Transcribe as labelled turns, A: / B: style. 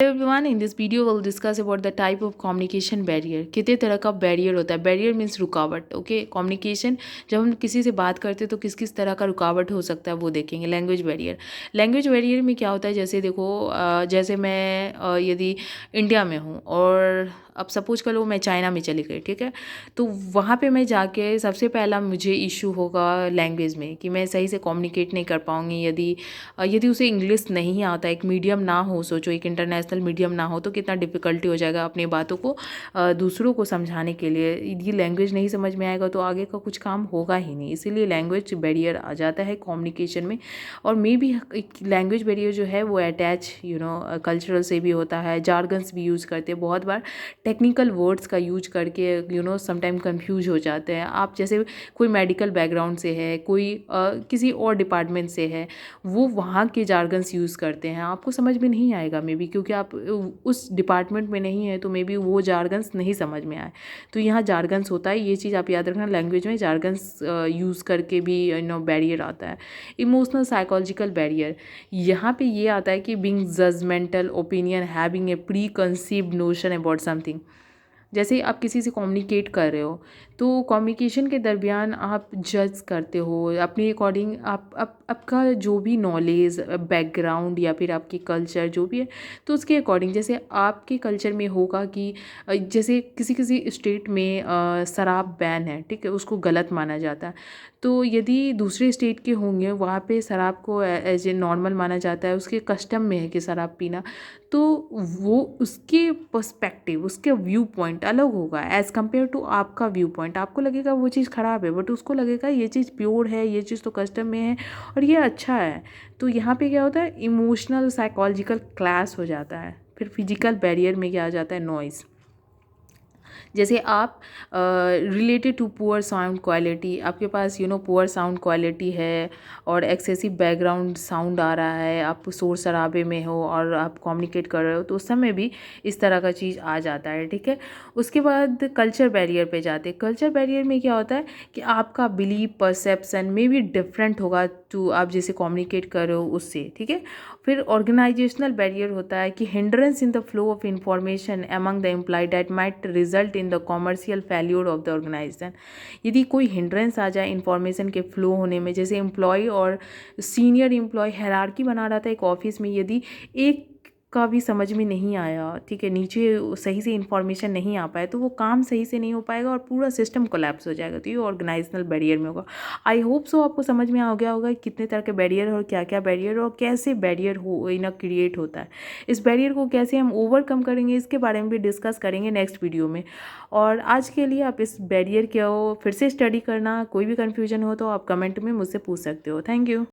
A: Hello everyone, in this video we'll discuss about the type of communication barrier. कितने तरह का barrier होता है. बैरियर मीन्स रुकावट. ओके, कम्युनिकेशन जब हम किसी से बात करते हैं तो किस किस तरह का रुकावट हो सकता है वो देखेंगे. Language barrier. लैंग्वेज बैरियर में क्या होता है, जैसे देखो जैसे मैं यदि इंडिया में हूँ और अब सपोज कर लो मैं चाइना में चली गई, ठीक है, तो वहाँ पे मैं जाके सबसे पहला मुझे इशू होगा लैंग्वेज में कि मैं सही से कम्युनिकेट नहीं कर पाऊँगी. यदि यदि उसे इंग्लिश नहीं आता, एक मीडियम ना हो, सोचो एक इंटरनेशनल मीडियम ना हो तो कितना डिफ़िकल्टी हो जाएगा अपनी बातों को दूसरों को समझाने के लिए. ये लैंग्वेज नहीं समझ में आएगा तो आगे का कुछ काम होगा ही नहीं. इसीलिए लैंग्वेज बैरियर आ जाता है कम्युनिकेशन में. और मे भी लैंग्वेज बैरियर जो है वो अटैच कल्चरल से भी होता है. जार्गन्स भी यूज़ करते हैं बहुत बार, टेक्निकल वर्ड्स का यूज करके समटाइम कंफ्यूज हो जाते हैं आप. जैसे कोई मेडिकल बैकग्राउंड से है, कोई किसी और डिपार्टमेंट से है, वो वहाँ के जार्गन्स यूज़ करते हैं, आपको समझ में नहीं आएगा मे बी, क्योंकि आप उस डिपार्टमेंट में नहीं है तो मे बी वो जार्गन्स नहीं समझ में आए. तो यहाँ जार्गन्स होता है, ये चीज़ आप याद रखना. लैंग्वेज में जार्गन्स यूज़ करके भी बैरियर आता है. इमोशनल साइकोलॉजिकल बैरियर, यहाँ पे ये आता है कि being judgmental opinion, having a preconceived notion about something. जैसे आप किसी से कम्युनिकेट कर रहे हो तो कम्युनिकेशन के दरमियान आप जज करते हो अपने अकॉर्डिंग. आपका जो भी नॉलेज, बैकग्राउंड या फिर आपकी कल्चर जो भी है, तो उसके अकॉर्डिंग जैसे आपके कल्चर में होगा कि जैसे किसी किसी स्टेट में शराब बैन है, ठीक है, उसको गलत माना जाता है. तो यदि दूसरे स्टेट के होंगे वहाँ पे शराब को एज ए नॉर्मल माना जाता है, उसके कस्टम में है कि शराब पीना, तो वो उसके पर्सपेक्टिव, उसके व्यू पॉइंट अलग होगा एज़ कम्पेयर टू आपका व्यू पॉइंट. आपको लगेगा वो चीज़ ख़राब है बट उसको लगेगा ये चीज़ प्योर है, ये चीज़ तो कस्टम में है और ये अच्छा है. तो यहाँ पे क्या होता है, इमोशनल साइकोलॉजिकल क्लैश हो जाता है. फिर फिजिकल बैरियर में क्या आ जाता है, नॉइज़. जैसे आप related to poor sound quality, आपके पास पुअर साउंड क्वालिटी है और एक्सेसिव बैकग्राउंड साउंड आ रहा है, आप शोर शराबे में हो और आप कम्युनिकेट कर रहे हो, तो उस समय भी इस तरह का चीज़ आ जाता है, ठीक है. उसके बाद कल्चर बैरियर पे जाते हैं. कल्चर बैरियर में क्या होता है कि आपका बिलीव, परसेप्शन में भी डिफरेंट होगा टू आप जैसे कम्युनिकेट कर रहे हो उससे, ठीक है. फिर ऑर्गेनाइजेशनल बैरियर होता है कि hindrance in the flow of information among the employ that might result in the commercial failure of the organisation. यदि कोई हिंड्रेंस आ जाए इंफॉर्मेशन के फ्लो होने में, जैसे एम्प्लॉय और सीनियर एम्प्लॉय हायरार्की बना रहा था एक ऑफिस में, यदि एक का भी समझ में नहीं आया, ठीक है, नीचे सही से इंफॉर्मेशन नहीं आ पाए, तो वो काम सही से नहीं हो पाएगा और पूरा सिस्टम कोलैप्स हो जाएगा. तो ये ऑर्गेनाइजेशनल बैरियर में होगा. आई होप सो आपको समझ में आ गया होगा कितने तरह के बैरियर और क्या क्या बैरियर और कैसे बैरियर हो क्रिएट होता है. इस बैरियर को कैसे हम ओवरकम करेंगे इसके बारे में भी डिस्कस करेंगे नेक्स्ट वीडियो में. और आज के लिए आप इस बैरियर को फिर से स्टडी करना. कोई भी कन्फ्यूजन हो तो आप कमेंट में मुझसे पूछ सकते हो. Thank you.